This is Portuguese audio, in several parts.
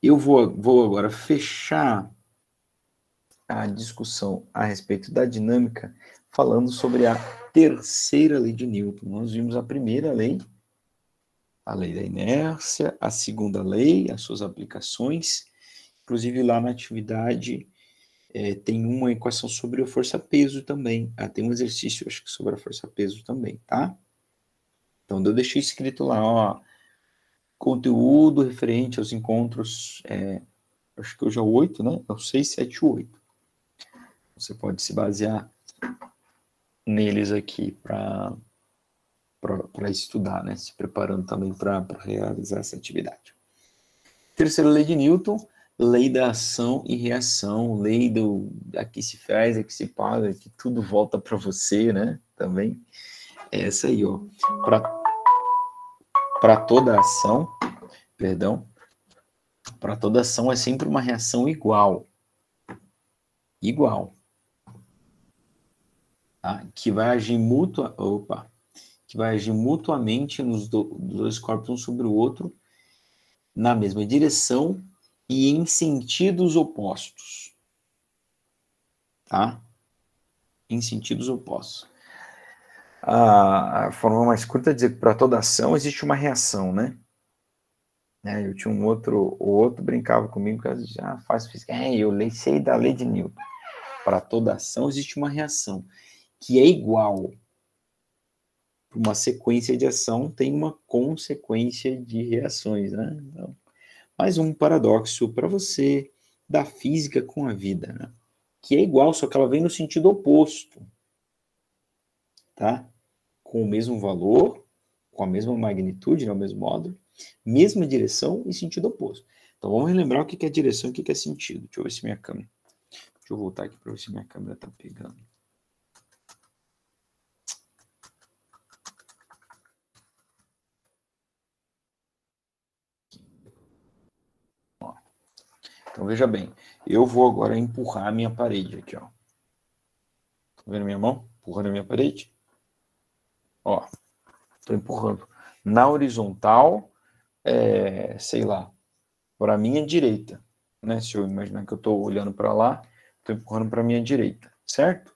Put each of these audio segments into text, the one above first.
Eu vou agora fechar a discussão a respeito da dinâmica falando sobre a terceira lei de Newton. Nós vimos a primeira lei, a lei da inércia, a segunda lei, as suas aplicações. Inclusive, lá na atividade tem uma equação sobre a força-peso também. Tem um exercício, acho que sobre a força-peso também, tá? Então, eu deixei escrito lá, ó, conteúdo referente aos encontros, acho que hoje é o 8, né? É o 6, 7 e 8. Você pode se basear neles aqui para estudar, né? Se preparando também para realizar essa atividade. Terceira lei de Newton, lei da ação e reação, lei do aqui se faz, aqui se paga, que tudo volta para você, né? Também é essa aí, ó. Para toda ação, para toda ação é sempre uma reação igual. Tá? Que vai agir mutuamente nos dois corpos um sobre o outro, na mesma direção e em sentidos opostos. Tá? Em sentidos opostos. A forma mais curta é dizer que para toda ação existe uma reação, né? Eu tinha o outro brincava comigo, que já faz física. Eu sei da lei de Newton. Para toda ação existe uma reação, que é igual. Uma sequência de ação tem uma consequência de reações, né? Então, mais um paradoxo para você da física com a vida, né? Que é igual, só que ela vem no sentido oposto, tá? Com o mesmo valor, com a mesma magnitude, no mesmo modo, mesma direção e sentido oposto. Então vamos relembrar o que é direção e o que é sentido. Deixa eu ver se minha câmera... Deixa eu voltar aqui para ver se minha câmera está pegando. Ó. Então veja bem, eu vou agora empurrar a minha parede aqui, ó. Tá vendo minha mão? Empurrando a minha parede. Ó, tô empurrando. Na horizontal, sei lá, para a minha direita, né? Se eu imaginar que eu estou olhando para lá, estou empurrando para a minha direita, certo?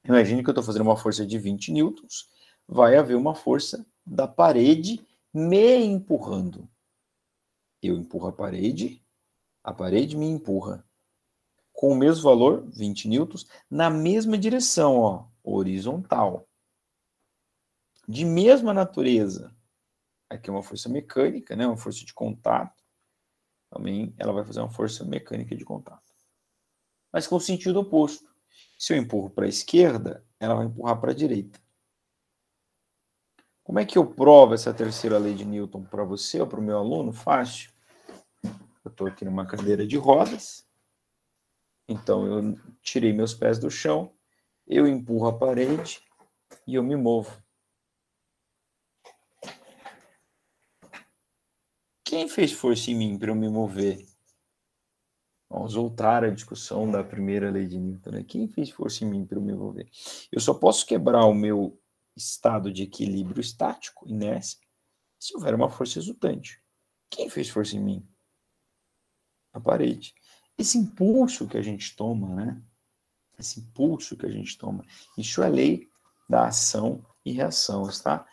Imagine que eu estou fazendo uma força de 20 newtons, vai haver uma força da parede me empurrando. Eu empurro a parede me empurra. Com o mesmo valor, 20 newtons, na mesma direção, ó, horizontal. De mesma natureza. Aqui é uma força mecânica, né? Uma força de contato. Também ela vai fazer uma força mecânica de contato. Mas com o sentido oposto. Se eu empurro para a esquerda, ela vai empurrar para a direita. Como é que eu provo essa terceira lei de Newton para você ou para o meu aluno? Fácil. Eu estou aqui numa cadeira de rodas. Então, eu tirei meus pés do chão, eu empurro a parede e eu me movo. Quem fez força em mim para eu me mover? Vamos voltar à discussão da primeira lei de Newton, né? Quem fez força em mim para eu me mover? Eu só posso quebrar o meu estado de equilíbrio estático, inércia, se houver uma força resultante. Quem fez força em mim? A parede. Esse impulso que a gente toma, né? Esse impulso que a gente toma, isso é lei da ação e reação, está?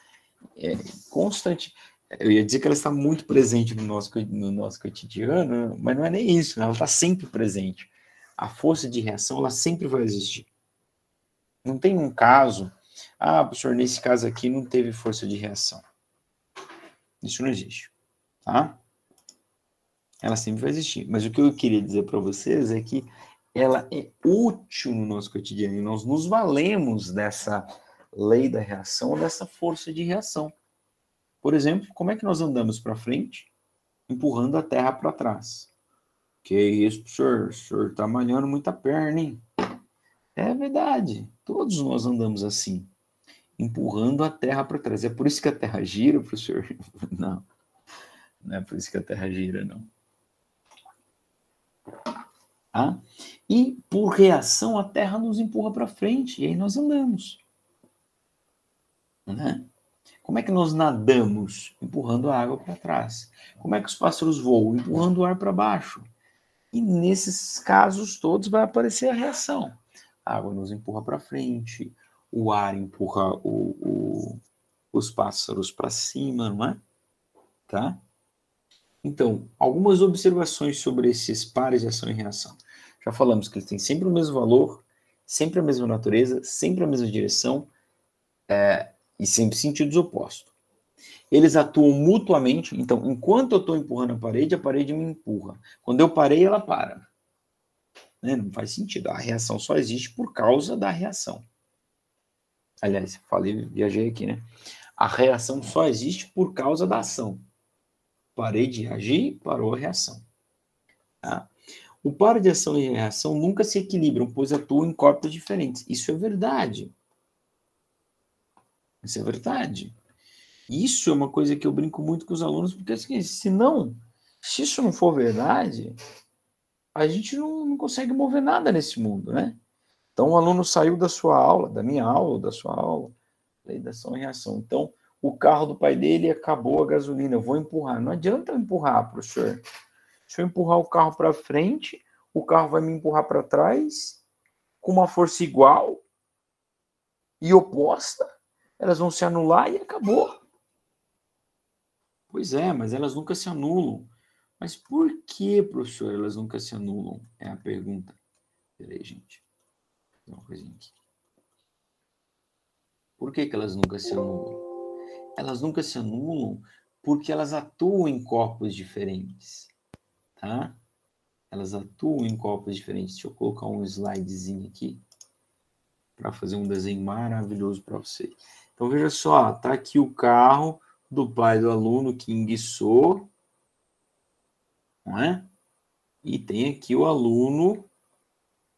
Constante. Eu ia dizer que ela está muito presente no nosso cotidiano, mas não é nem isso, ela está sempre presente. A força de reação, ela sempre vai existir. Não tem um caso, professor, nesse caso aqui não teve força de reação. Isso não existe, tá? Ela sempre vai existir. Mas o que eu queria dizer para vocês é que ela é útil no nosso cotidiano e nós nos valemos dessa lei da reação, dessa força de reação. Por exemplo, como é que nós andamos para frente? Empurrando a terra para trás. Que isso, professor? O senhor está malhando muita perna, hein? É verdade. Todos nós andamos assim, empurrando a terra para trás. É por isso que a terra gira, professor? Não. Não é por isso que a terra gira, não. Tá? E por reação, a terra nos empurra para frente. E aí nós andamos. Né? Como é que nós nadamos? Empurrando a água para trás. Como é que os pássaros voam? Empurrando o ar para baixo. E nesses casos todos vai aparecer a reação. A água nos empurra para frente, o ar empurra os pássaros para cima, não é? Tá? Então, algumas observações sobre esses pares de ação e reação. Já falamos que eles têm sempre o mesmo valor, sempre a mesma natureza, sempre a mesma direção e sempre sentidos opostos. Eles atuam mutuamente, então, enquanto eu estou empurrando a parede me empurra. Quando eu parei, ela para. Né? Não faz sentido. A reação só existe por causa da reação. Aliás, viajei aqui, né? A reação só existe por causa da ação. Parei de agir, parou a reação. Tá? O par de ação e reação nunca se equilibram, pois atuam em corpos diferentes. Isso é verdade. Isso é verdade. Isso é uma coisa que eu brinco muito com os alunos, porque assim, se isso não for verdade, a gente não consegue mover nada nesse mundo, né? Então, o aluno saiu da sua aula, da minha aula, da sua aula, lei da ação e reação. Então, o carro do pai dele acabou a gasolina, eu vou empurrar. Não adianta eu empurrar, professor. Se eu empurrar o carro para frente, o carro vai me empurrar para trás com uma força igual e oposta, elas vão se anular e acabou. Pois é, mas elas nunca se anulam. Mas por que, professor, elas nunca se anulam? É a pergunta. Peraí, gente. Tem uma coisinha aqui. Por que elas nunca se anulam? Elas nunca se anulam porque elas atuam em corpos diferentes. Tá? Elas atuam em corpos diferentes. Deixa eu colocar um slidezinho aqui para fazer um desenho maravilhoso para vocês. Então, veja só, tá aqui o carro do pai do aluno que enguiçou, não é? E tem aqui o aluno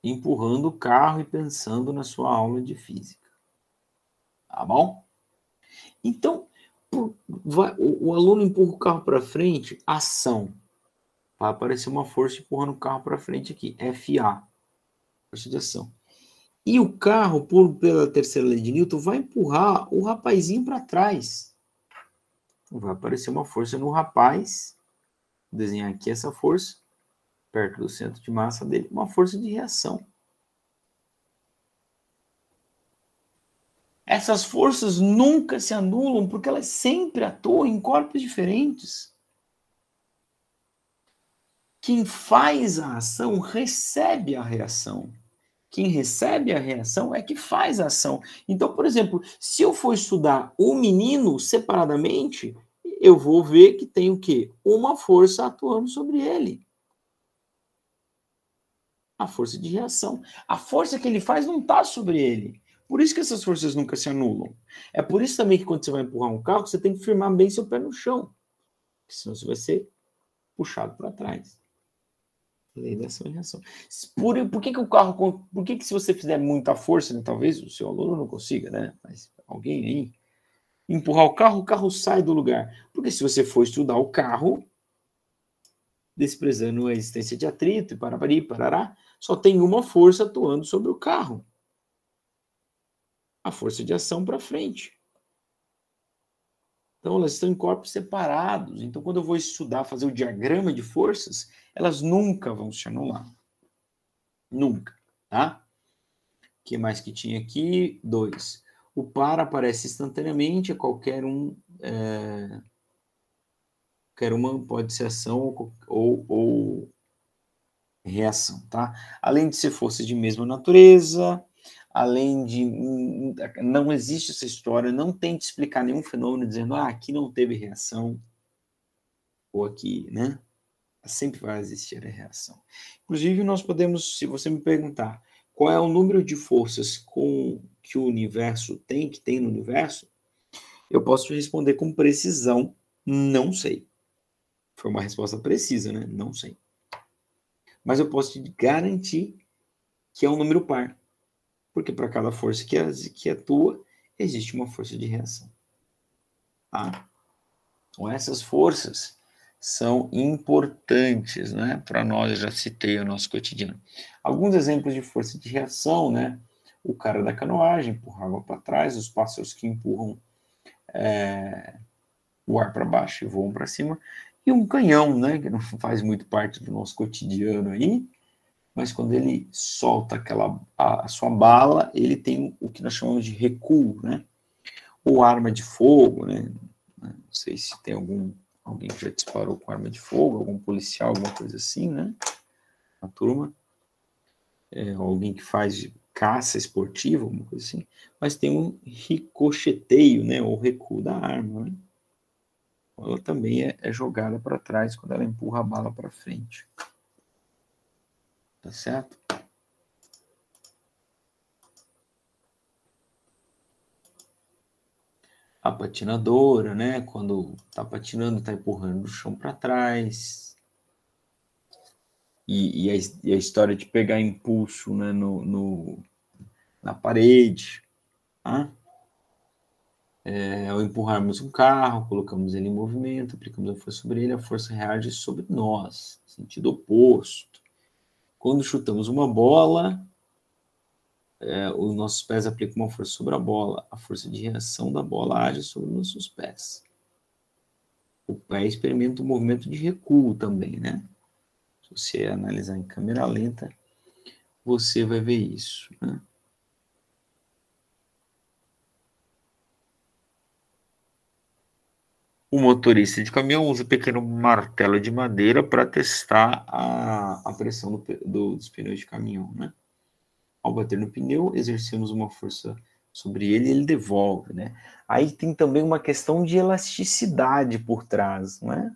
empurrando o carro e pensando na sua aula de física. Tá bom? Então, o aluno empurra o carro para frente, ação. Vai aparecer uma força empurrando o carro para frente aqui, FA, força de ação. E o carro, pela terceira lei de Newton, vai empurrar o rapazinho para trás. Então, vai aparecer uma força no rapaz, vou desenhar aqui essa força, perto do centro de massa dele, uma força de reação. Essas forças nunca se anulam porque elas sempre atuam em corpos diferentes. Quem faz a ação recebe a reação. Quem recebe a reação é que faz a ação. Então, por exemplo, se eu for estudar o menino separadamente, eu vou ver que tem o quê? Uma força atuando sobre ele. A força de reação. A força que ele faz não está sobre ele. Por isso que essas forças nunca se anulam. É por isso também que quando você vai empurrar um carro, você tem que firmar bem seu pé no chão. Senão você vai ser puxado para trás. Lei da ação e reação. Por que o carro... Por que se você fizer muita força, né, talvez o seu aluno não consiga, né? Mas alguém aí... Empurrar o carro sai do lugar. Porque se você for estudar o carro, desprezando a existência de atrito e parará, só tem uma força atuando sobre o carro. A força de ação para frente. Então, elas estão em corpos separados. Então, quando eu vou estudar, fazer o diagrama de forças, elas nunca vão se anular. Nunca, tá? O que mais que tinha aqui? 2. O par aparece instantaneamente a qualquer um... Qualquer uma pode ser ação ou reação, tá? Além de ser forças de mesma natureza... Além de... Não existe essa história, não tente explicar nenhum fenômeno dizendo, aqui não teve reação, ou aqui, né? Sempre vai existir a reação. Inclusive, nós podemos, se você me perguntar, qual é o número de forças que o universo tem, que tem no universo, eu posso te responder com precisão, não sei. Foi uma resposta precisa, né? Não sei. Mas eu posso te garantir que é um número par. Porque para cada força que atua, existe uma força de reação. Tá? Então, essas forças são importantes, né? Para nós, eu já citei o nosso cotidiano. Alguns exemplos de força de reação, né? O cara da canoagem empurra água para trás, os pássaros que empurram o ar para baixo e voam para cima, e um canhão, né, que não faz muito parte do nosso cotidiano aí, mas quando ele solta a sua bala, ele tem o que nós chamamos de recuo, né, ou arma de fogo, né, não sei se tem alguém que já disparou com arma de fogo, algum policial, alguma coisa assim, né, na turma, alguém que faz caça esportiva, alguma coisa assim, mas tem um ricocheteio, né, ou recuo da arma, né, ela também é jogada para trás quando ela empurra a bala para frente. Tá certo? A patinadora, né? Quando tá patinando, tá empurrando o chão para trás. E a história de pegar impulso, né, na parede. Tá? Ao empurrarmos um carro, colocamos ele em movimento, aplicamos a força sobre ele, a força reage sobre nós, sentido oposto. Quando chutamos uma bola, os nossos pés aplicam uma força sobre a bola, a força de reação da bola age sobre nossos pés. O pé experimenta um movimento de recuo também, né? Se você analisar em câmera lenta, você vai ver isso, né? O motorista de caminhão usa um pequeno martelo de madeira para testar a pressão dos pneus de caminhão, né? Ao bater no pneu, exercemos uma força sobre ele e ele devolve, né? Aí tem também uma questão de elasticidade por trás, não é?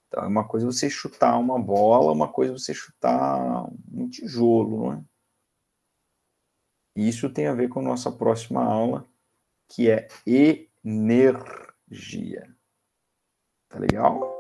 Então, é uma coisa você chutar uma bola, uma coisa você chutar um tijolo, não é? E isso tem a ver com a nossa próxima aula, que é energia. Tá legal?